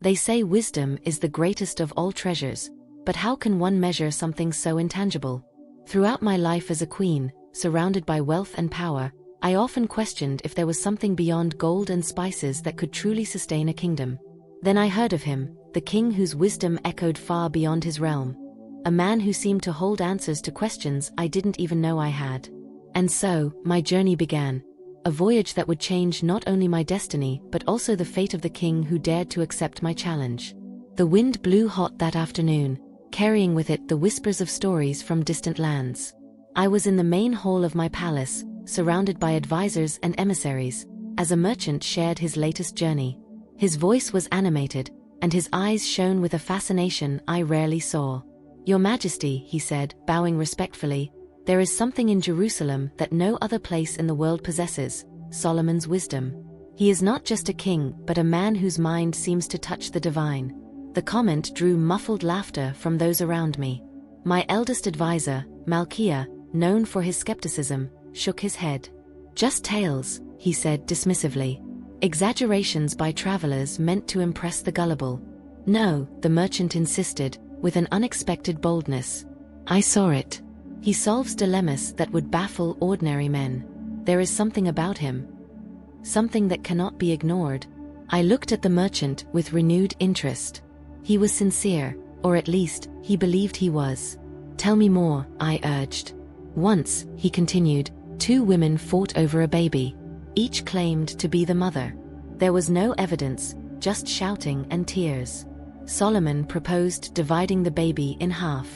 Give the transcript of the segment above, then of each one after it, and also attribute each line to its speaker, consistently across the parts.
Speaker 1: They say wisdom is the greatest of all treasures, but how can one measure something so intangible? Throughout my life as a queen, surrounded by wealth and power, I often questioned if there was something beyond gold and spices that could truly sustain a kingdom. Then I heard of him, the king whose wisdom echoed far beyond his realm. A man who seemed to hold answers to questions I didn't even know I had. And so, my journey began. A voyage that would change not only my destiny but also the fate of the king who dared to accept my challenge. The wind blew hot that afternoon, carrying with it the whispers of stories from distant lands. I was in the main hall of my palace, surrounded by advisors and emissaries, as a merchant shared his latest journey. His voice was animated, and his eyes shone with a fascination I rarely saw. "Your Majesty," he said, bowing respectfully, "there is something in Jerusalem that no other place in the world possesses: Solomon's wisdom. He is not just a king, but a man whose mind seems to touch the divine." The comment drew muffled laughter from those around me. My eldest advisor, Malkia, known for his skepticism, shook his head. "Just tales," he said dismissively. "Exaggerations by travelers meant to impress the gullible." "No," the merchant insisted, with an unexpected boldness. "I saw it. He solves dilemmas that would baffle ordinary men. There is something about him. Something that cannot be ignored." I looked at the merchant with renewed interest. He was sincere, or at least, he believed he was. "Tell me more," I urged. "Once," he continued, "two women fought over a baby. Each claimed to be the mother. There was no evidence, just shouting and tears. Solomon proposed dividing the baby in half.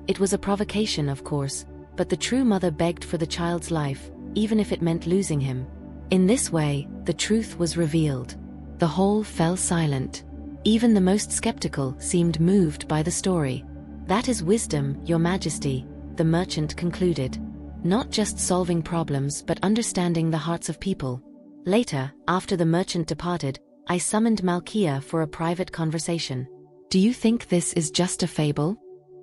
Speaker 1: It was a provocation, of course, but the true mother begged for the child's life, even if it meant losing him. In this way, the truth was revealed. The hall fell silent. Even the most skeptical seemed moved by the story. "That is wisdom, Your Majesty," the merchant concluded. "Not just solving problems but understanding the hearts of people." Later, after the merchant departed, I summoned Malkia for a private conversation. "Do you think this is just a fable?"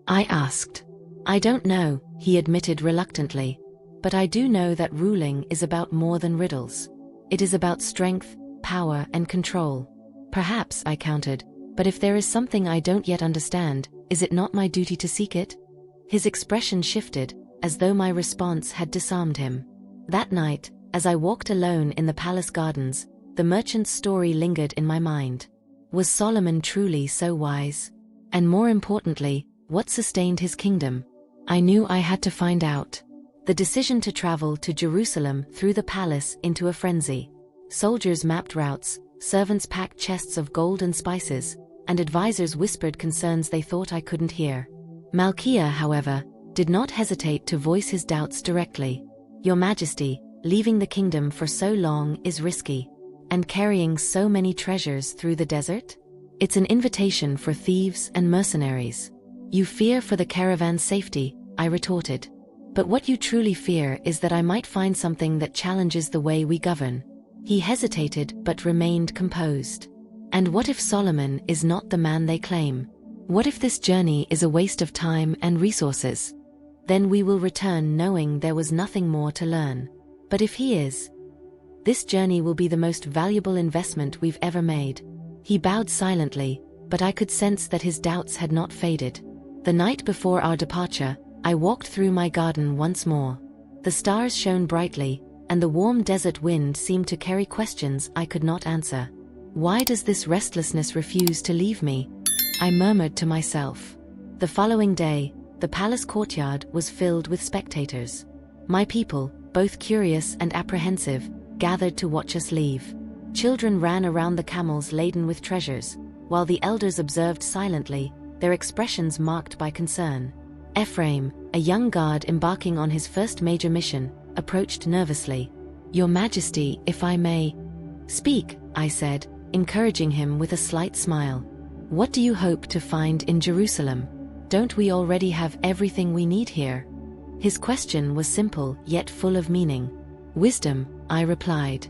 Speaker 1: I asked. "I don't know," he admitted reluctantly. "But I do know that ruling is about more than riddles. It is about strength, power, and control." "Perhaps," I countered, "but if there is something I don't yet understand, is it not my duty to seek it?" His expression shifted, as though my response had disarmed him. That night, as I walked alone in the palace gardens, the merchant's story lingered in my mind. Was Solomon truly so wise? And more importantly, what sustained his kingdom? I knew I had to find out. The decision to travel to Jerusalem threw the palace into a frenzy. Soldiers mapped routes, servants packed chests of gold and spices, and advisors whispered concerns they thought I couldn't hear. Malkia, however, did not hesitate to voice his doubts directly. "Your Majesty, leaving the kingdom for so long is risky. And carrying so many treasures through the desert? It's an invitation for thieves and mercenaries." "You fear for the caravan's safety," I retorted. "But what you truly fear is that I might find something that challenges the way we govern." He hesitated but remained composed. "And what if Solomon is not the man they claim? What if this journey is a waste of time and resources? Then we will return knowing there was nothing more to learn. But if he is, this journey will be the most valuable investment we've ever made." He bowed silently, but I could sense that his doubts had not faded. The night before our departure, I walked through my garden once more. The stars shone brightly, and the warm desert wind seemed to carry questions I could not answer. "Why does this restlessness refuse to leave me?" I murmured to myself. The following day, the palace courtyard was filled with spectators. My people, both curious and apprehensive, gathered to watch us leave. Children ran around the camels laden with treasures, while the elders observed silently, their expressions marked by concern. Ephraim, a young guard embarking on his first major mission, approached nervously. "Your Majesty, if I may." "Speak," I said, encouraging him with a slight smile. "What do you hope to find in Jerusalem? Don't we already have everything we need here?" His question was simple yet full of meaning. "Wisdom," I replied.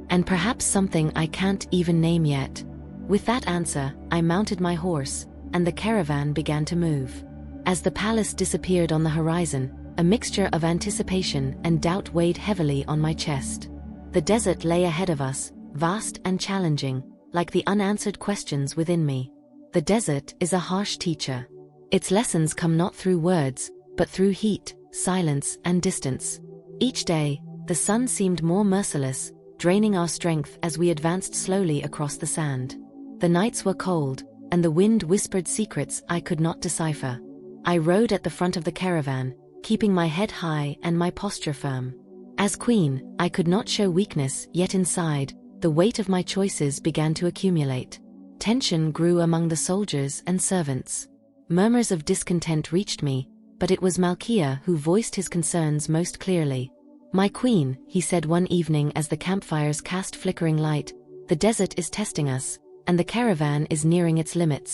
Speaker 1: "And perhaps something I can't even name yet." With that answer, I mounted my horse, and the caravan began to move. As the palace disappeared on the horizon, a mixture of anticipation and doubt weighed heavily on my chest. The desert lay ahead of us, vast and challenging, like the unanswered questions within me. The desert is a harsh teacher. Its lessons come not through words, but through heat, silence, and distance. Each day, the sun seemed more merciless, draining our strength as we advanced slowly across the sand. The nights were cold, and the wind whispered secrets I could not decipher. I rode at the front of the caravan, keeping my head high and my posture firm. As queen, I could not show weakness, yet inside, the weight of my choices began to accumulate. Tension grew among the soldiers and servants. Murmurs of discontent reached me, but it was Malkia who voiced his concerns most clearly. "My queen," he said one evening as the campfires cast flickering light, "the desert is testing us, and the caravan is nearing its limits.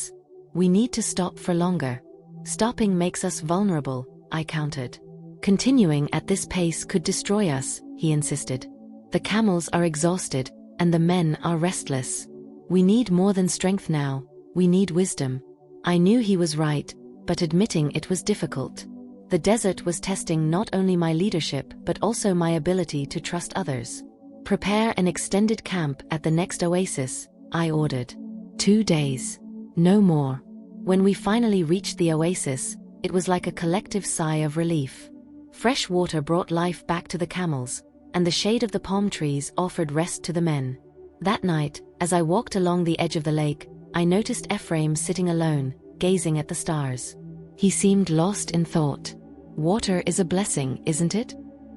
Speaker 1: We need to stop for longer." "Stopping makes us vulnerable," I countered. "Continuing at this pace could destroy us," he insisted. "The camels are exhausted, and the men are restless. We need more than strength now, we need wisdom." I knew he was right, but admitting it was difficult. The desert was testing not only my leadership but also my ability to trust others. "Prepare an extended camp at the next oasis," I ordered. 2 days. No more. When we finally reached the oasis, it was like a collective sigh of relief. Fresh water brought life back to the camels, and the shade of the palm trees offered rest to the men. That night, as I walked along the edge of the lake, I noticed Ephraim sitting alone, gazing at the stars. He seemed lost in thought. "Water is a blessing, isn't it?"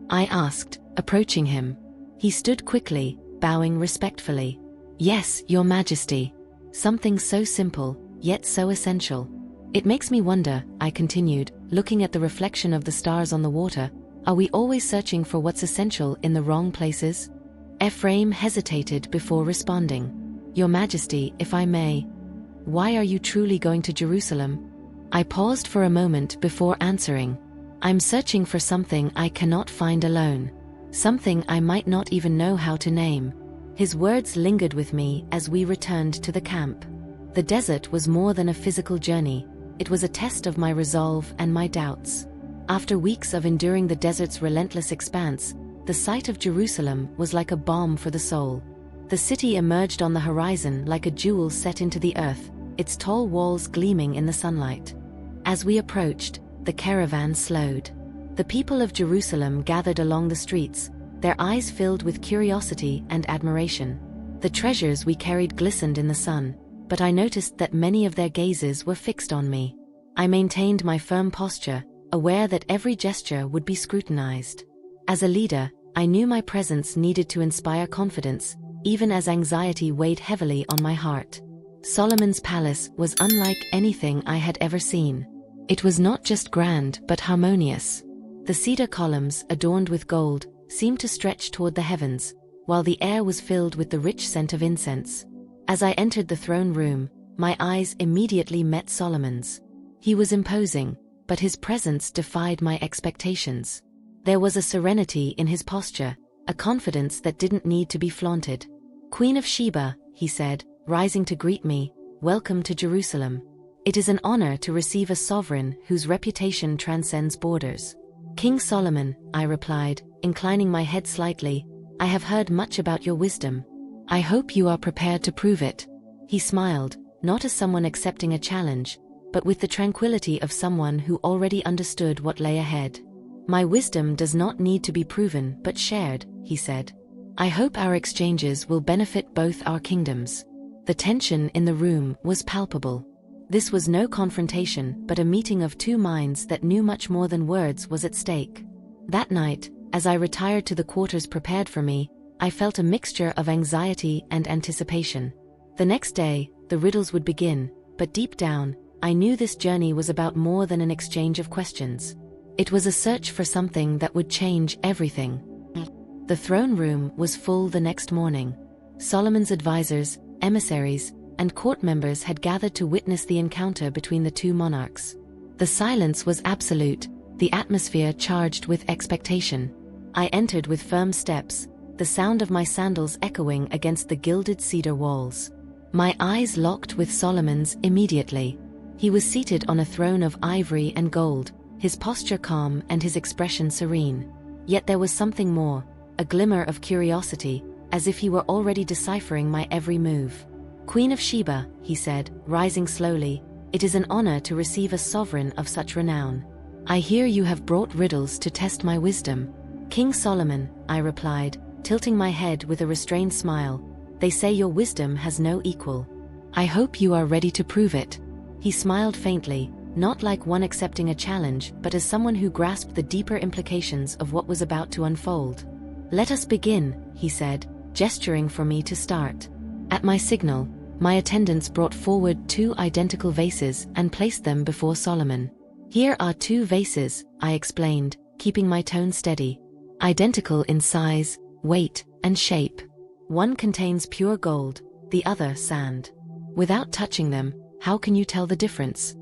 Speaker 1: I asked, approaching him. He stood quickly, bowing respectfully. "Yes, Your Majesty." Something so simple, yet so essential. "It makes me wonder," I continued, looking at the reflection of the stars on the water, "are we always searching for what's essential in the wrong places?" Ephraim hesitated before responding. "Your Majesty, if I may, why are you truly going to Jerusalem?" I paused for a moment before answering. "I'm searching for something I cannot find alone. Something I might not even know how to name." His words lingered with me as we returned to the camp. The desert was more than a physical journey. It was a test of my resolve and my doubts. After weeks of enduring the desert's relentless expanse, the sight of Jerusalem was like a balm for the soul. The city emerged on the horizon like a jewel set into the earth, its tall walls gleaming in the sunlight. As we approached, the caravan slowed. The people of Jerusalem gathered along the streets, their eyes filled with curiosity and admiration. The treasures we carried glistened in the sun, but I noticed that many of their gazes were fixed on me. I maintained my firm posture, aware that every gesture would be scrutinized. As a leader, I knew my presence needed to inspire confidence, even as anxiety weighed heavily on my heart. Solomon's palace was unlike anything I had ever seen. It was not just grand but harmonious. The cedar columns, adorned with gold, seemed to stretch toward the heavens, while the air was filled with the rich scent of incense. As I entered the throne room, my eyes immediately met Solomon's. He was imposing, but his presence defied my expectations. There was a serenity in his posture, a confidence that didn't need to be flaunted. "Queen of Sheba," he said, rising to greet me, "welcome to Jerusalem. It is an honor to receive a sovereign whose reputation transcends borders." "King Solomon," I replied, inclining my head slightly, "I have heard much about your wisdom. I hope you are prepared to prove it." He smiled, not as someone accepting a challenge, but with the tranquility of someone who already understood what lay ahead. "My wisdom does not need to be proven but shared," he said. "I hope our exchanges will benefit both our kingdoms." The tension in the room was palpable. This was no confrontation but a meeting of two minds that knew much more than words was at stake. That night, as I retired to the quarters prepared for me, I felt a mixture of anxiety and anticipation. The next day, the riddles would begin, but deep down, I knew this journey was about more than an exchange of questions. It was a search for something that would change everything. The throne room was full the next morning. Solomon's advisors, emissaries, and court members had gathered to witness the encounter between the two monarchs. The silence was absolute, the atmosphere charged with expectation. I entered with firm steps, the sound of my sandals echoing against the gilded cedar walls. My eyes locked with Solomon's immediately. He was seated on a throne of ivory and gold, his posture calm and his expression serene. Yet there was something more, a glimmer of curiosity, as if he were already deciphering my every move. Queen of Sheba, he said, rising slowly, it is an honor to receive a sovereign of such renown. I hear you have brought riddles to test my wisdom. King Solomon, I replied, tilting my head with a restrained smile, they say your wisdom has no equal. I hope you are ready to prove it. He smiled faintly, not like one accepting a challenge, but as someone who grasped the deeper implications of what was about to unfold. Let us begin, he said, gesturing for me to start. At my signal, my attendants brought forward 2 identical vases and placed them before Solomon. Here are 2 vases, I explained, keeping my tone steady. Identical in size, weight, and shape. One contains pure gold, the other sand. Without touching them, how can you tell the difference?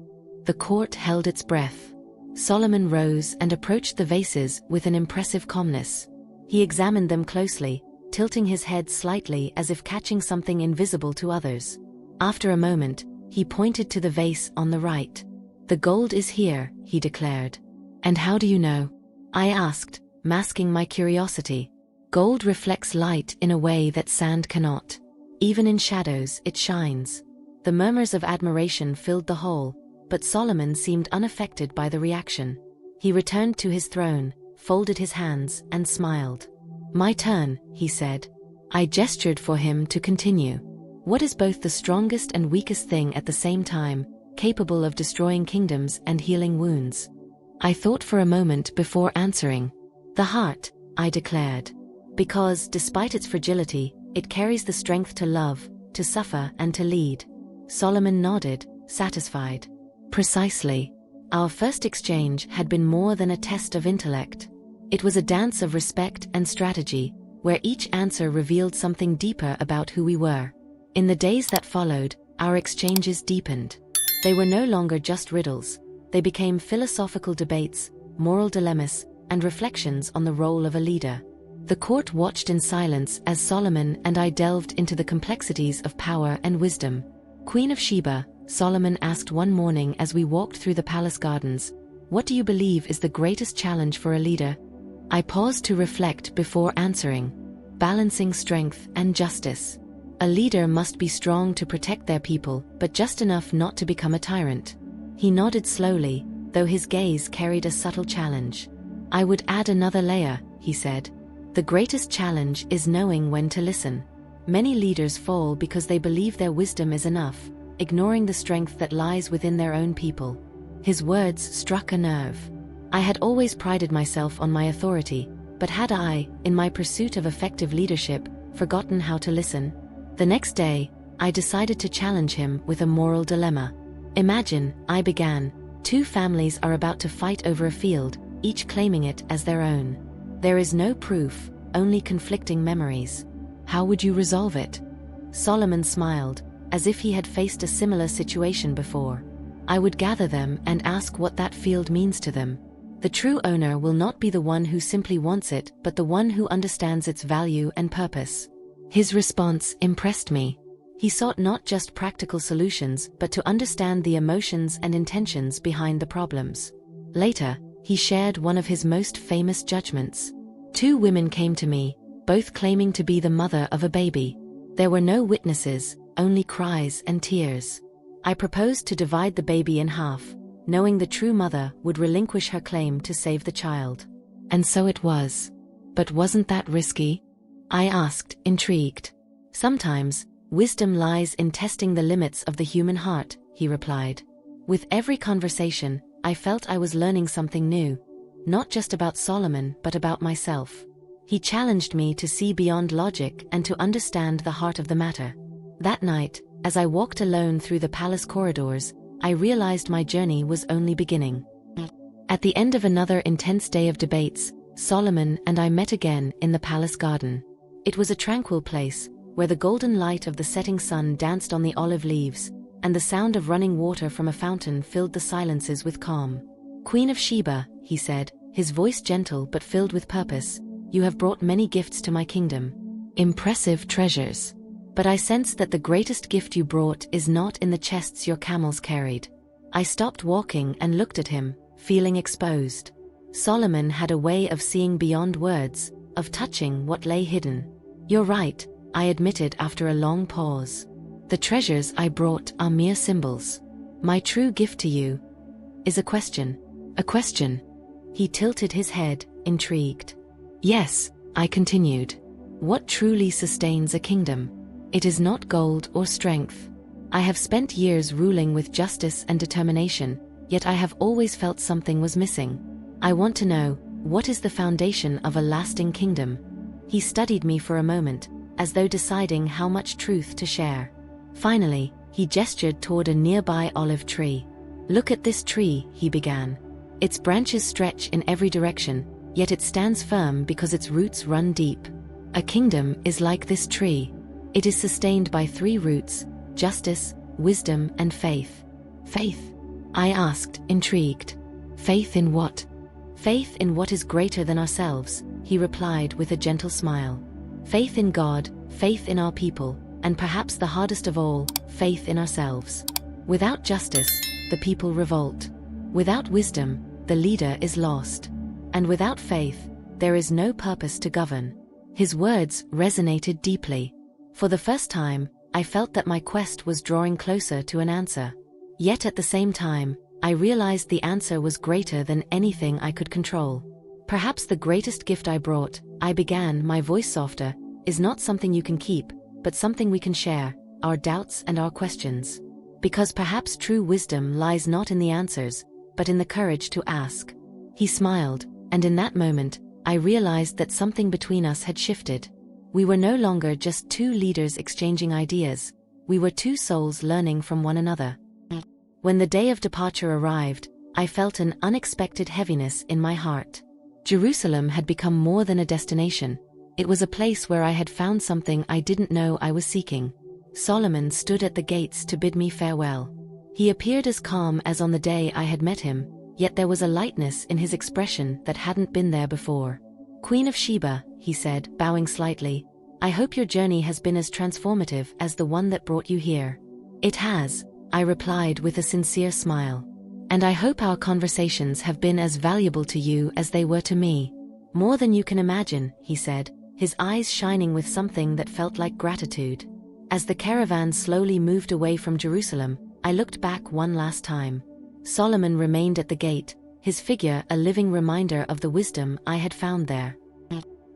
Speaker 1: The court held its breath. Solomon rose and approached the vases with an impressive calmness. He examined them closely, tilting his head slightly as if catching something invisible to others. After a moment, he pointed to the vase on the right. The gold is here, he declared. And how do you know? I asked, masking my curiosity. Gold reflects light in a way that sand cannot. Even in shadows, it shines. The murmurs of admiration filled the hall, but Solomon seemed unaffected by the reaction. He returned to his throne, folded his hands, and smiled. My turn, he said. I gestured for him to continue. What is both the strongest and weakest thing at the same time, capable of destroying kingdoms and healing wounds? I thought for a moment before answering. The heart, I declared. Because, despite its fragility, it carries the strength to love, to suffer, and to lead. Solomon nodded, satisfied. Precisely. Our first exchange had been more than a test of intellect. It was a dance of respect and strategy, where each answer revealed something deeper about who we were. In the days that followed, our exchanges deepened. They were no longer just riddles. They became philosophical debates, moral dilemmas, and reflections on the role of a leader. The court watched in silence as Solomon and I delved into the complexities of power and wisdom. Queen of Sheba, Solomon asked one morning as we walked through the palace gardens, what do you believe is the greatest challenge for a leader? I paused to reflect before answering. Balancing strength and justice. A leader must be strong to protect their people, but just enough not to become a tyrant. He nodded slowly, though his gaze carried a subtle challenge. I would add another layer, he said. The greatest challenge is knowing when to listen. Many leaders fall because they believe their wisdom is enough, ignoring the strength that lies within their own people. His words struck a nerve. I had always prided myself on my authority, but had I, in my pursuit of effective leadership, forgotten how to listen? The next day, I decided to challenge him with a moral dilemma. Imagine, I began, 2 families are about to fight over a field, each claiming it as their own. There is no proof, only conflicting memories. How would you resolve it? Solomon smiled, as if he had faced a similar situation before. I would gather them and ask what that field means to them. The true owner will not be the one who simply wants it, but the one who understands its value and purpose. His response impressed me. He sought not just practical solutions, but to understand the emotions and intentions behind the problems. Later, he shared one of his most famous judgments. 2 women came to me, both claiming to be the mother of a baby. There were no witnesses, only cries and tears. I proposed to divide the baby in half, knowing the true mother would relinquish her claim to save the child. And so it was. But wasn't that risky? I asked, intrigued. Sometimes, wisdom lies in testing the limits of the human heart, he replied. With every conversation, I felt I was learning something new, not just about Solomon but about myself. He challenged me to see beyond logic and to understand the heart of the matter. That night, as I walked alone through the palace corridors, I realized my journey was only beginning. At the end of another intense day of debates, Solomon and I met again in the palace garden. It was a tranquil place, where the golden light of the setting sun danced on the olive leaves, and the sound of running water from a fountain filled the silences with calm. Queen of Sheba, he said, his voice gentle but filled with purpose, you have brought many gifts to my kingdom. Impressive treasures. But I sense that the greatest gift you brought is not in the chests your camels carried. I stopped walking and looked at him, feeling exposed. Solomon had a way of seeing beyond words, of touching what lay hidden. You're right, I admitted after a long pause. The treasures I brought are mere symbols. My true gift to you is a question. A question. He tilted his head, intrigued. Yes, I continued. What truly sustains a kingdom? It is not gold or strength. I have spent years ruling with justice and determination, yet I have always felt something was missing. I want to know, what is the foundation of a lasting kingdom? He studied me for a moment, as though deciding how much truth to share. Finally, he gestured toward a nearby olive tree. Look at this tree, he began. Its branches stretch in every direction, yet it stands firm because its roots run deep. A kingdom is like this tree. It is sustained by 3 roots: justice, wisdom, and faith. Faith? I asked, intrigued. Faith in what? Faith in what is greater than ourselves, he replied with a gentle smile. Faith in God, faith in our people, and perhaps the hardest of all, faith in ourselves. Without justice, the people revolt. Without wisdom, the leader is lost. And without faith, there is no purpose to govern. His words resonated deeply. For the first time, I felt that my quest was drawing closer to an answer. Yet at the same time, I realized the answer was greater than anything I could control. Perhaps the greatest gift I brought, I began, my voice softer, is not something you can keep, but something we can share, our doubts and our questions. Because perhaps true wisdom lies not in the answers, but in the courage to ask. He smiled, and in that moment, I realized that something between us had shifted. We were no longer just 2 leaders exchanging ideas, we were 2 souls learning from one another. When the day of departure arrived, I felt an unexpected heaviness in my heart. Jerusalem had become more than a destination. It was a place where I had found something I didn't know I was seeking. Solomon stood at the gates to bid me farewell. He appeared as calm as on the day I had met him, yet there was a lightness in his expression that hadn't been there before. Queen of Sheba, he said, bowing slightly, I hope your journey has been as transformative as the one that brought you here. It has, I replied with a sincere smile. And I hope our conversations have been as valuable to you as they were to me. More than you can imagine, he said, his eyes shining with something that felt like gratitude. As the caravan slowly moved away from Jerusalem, I looked back one last time. Solomon remained at the gate, his figure a living reminder of the wisdom I had found there.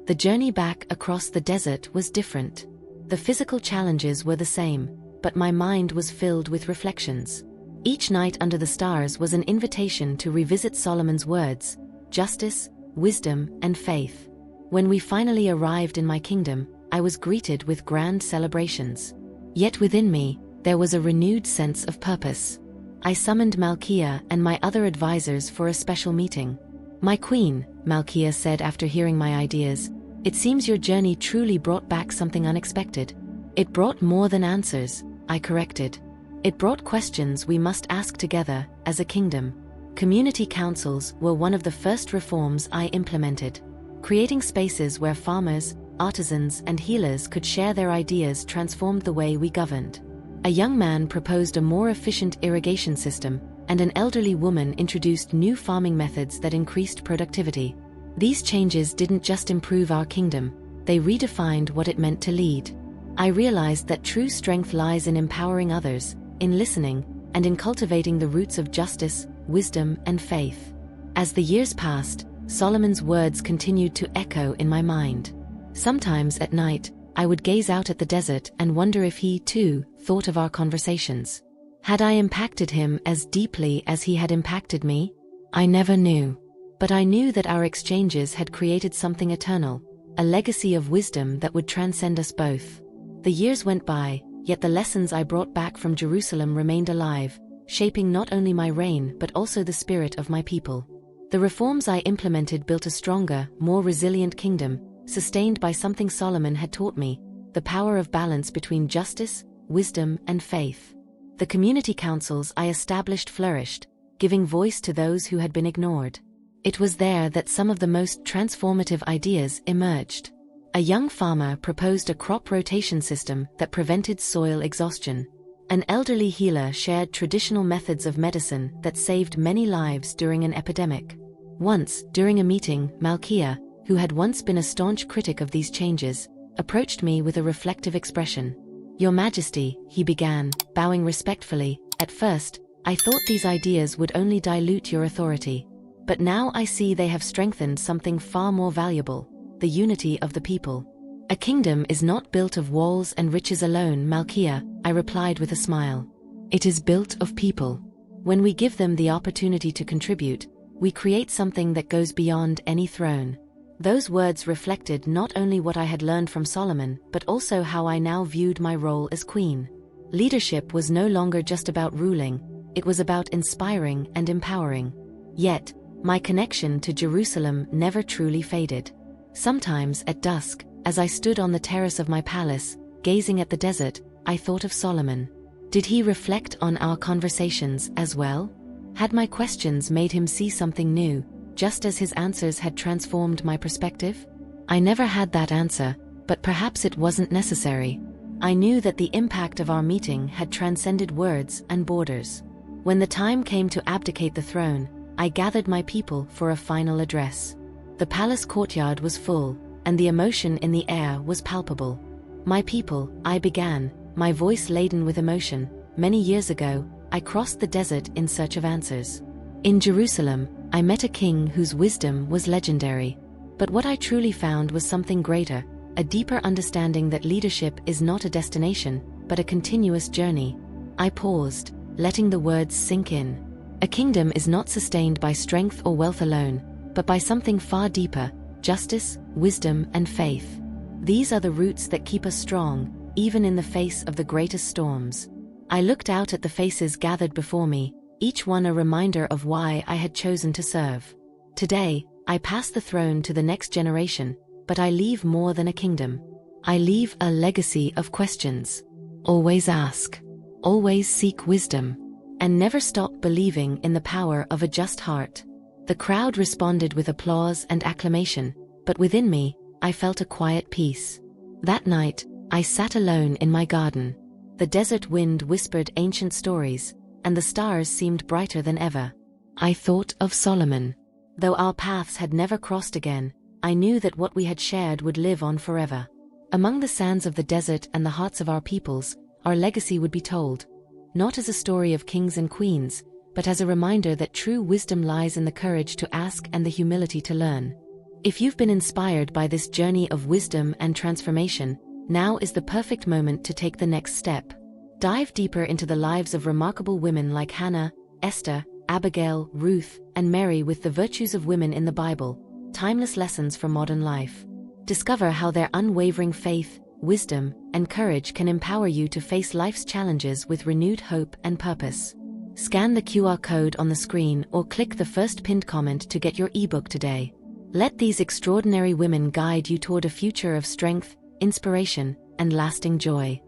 Speaker 1: The journey back across the desert was different. The physical challenges were the same, but my mind was filled with reflections. Each night under the stars was an invitation to revisit Solomon's words: justice, wisdom, and faith. When we finally arrived in my kingdom, I was greeted with grand celebrations. Yet within me, there was a renewed sense of purpose. I summoned Malkiah and my other advisors for a special meeting. My queen, Malkiah said after hearing my ideas, it seems your journey truly brought back something unexpected. It brought more than answers, I corrected. It brought questions we must ask together, as a kingdom. Community councils were one of the first reforms I implemented. Creating spaces where farmers, artisans, and healers could share their ideas transformed the way we governed. A young man proposed a more efficient irrigation system, and an elderly woman introduced new farming methods that increased productivity. These changes didn't just improve our kingdom, they redefined what it meant to lead. I realized that true strength lies in empowering others, in listening, and in cultivating the roots of justice, wisdom, and faith. As the years passed, Solomon's words continued to echo in my mind. Sometimes at night, I would gaze out at the desert and wonder if he, too, thought of our conversations. Had I impacted him as deeply as he had impacted me? I never knew. But I knew that our exchanges had created something eternal, a legacy of wisdom that would transcend us both. The years went by, yet the lessons I brought back from Jerusalem remained alive, shaping not only my reign but also the spirit of my people. The reforms I implemented built a stronger, more resilient kingdom, sustained by something Solomon had taught me: the power of balance between justice, wisdom, and faith. The community councils I established flourished, giving voice to those who had been ignored. It was there that some of the most transformative ideas emerged. A young farmer proposed a crop rotation system that prevented soil exhaustion. An elderly healer shared traditional methods of medicine that saved many lives during an epidemic. Once, during a meeting, Malkiah, who had once been a staunch critic of these changes, approached me with a reflective expression. Your Majesty, he began, bowing respectfully. At first, I thought these ideas would only dilute your authority. But now I see they have strengthened something far more valuable, the unity of the people. A kingdom is not built of walls and riches alone, Malkia, I replied with a smile. It is built of people. When we give them the opportunity to contribute, we create something that goes beyond any throne. Those words reflected not only what I had learned from Solomon, but also how I now viewed my role as queen. Leadership was no longer just about ruling, it was about inspiring and empowering. Yet, my connection to Jerusalem never truly faded. Sometimes at dusk, as I stood on the terrace of my palace, gazing at the desert, I thought of Solomon. Did he reflect on our conversations as well? Had my questions made him see something new, just as his answers had transformed my perspective? I never had that answer, but perhaps it wasn't necessary. I knew that the impact of our meeting had transcended words and borders. When the time came to abdicate the throne, I gathered my people for a final address. The palace courtyard was full, and the emotion in the air was palpable. My people, I began, my voice laden with emotion. Many years ago, I crossed the desert in search of answers. In Jerusalem, I met a king whose wisdom was legendary. But what I truly found was something greater, a deeper understanding that leadership is not a destination, but a continuous journey. I paused, letting the words sink in. A kingdom is not sustained by strength or wealth alone, but by something far deeper: justice, wisdom, and faith. These are the roots that keep us strong, even in the face of the greatest storms. I looked out at the faces gathered before me, each one a reminder of why I had chosen to serve. Today, I pass the throne to the next generation, but I leave more than a kingdom. I leave a legacy of questions. Always ask. Always seek wisdom. And never stop believing in the power of a just heart. The crowd responded with applause and acclamation, but within me, I felt a quiet peace. That night, I sat alone in my garden. The desert wind whispered ancient stories, and the stars seemed brighter than ever. I thought of Solomon. Though our paths had never crossed again, I knew that what we had shared would live on forever. Among the sands of the desert and the hearts of our peoples, our legacy would be told. Not as a story of kings and queens, but as a reminder that true wisdom lies in the courage to ask and the humility to learn. If you've been inspired by this journey of wisdom and transformation, now is the perfect moment to take the next step. Dive deeper into the lives of remarkable women like Hannah, Esther, Abigail, Ruth, and Mary, with the virtues of women in the Bible, timeless lessons for modern life. Discover how their unwavering faith, wisdom, and courage can empower you to face life's challenges with renewed hope and purpose. Scan the QR code on the screen or click the first pinned comment to get your ebook today. Let these extraordinary women guide you toward a future of strength, inspiration, and lasting joy.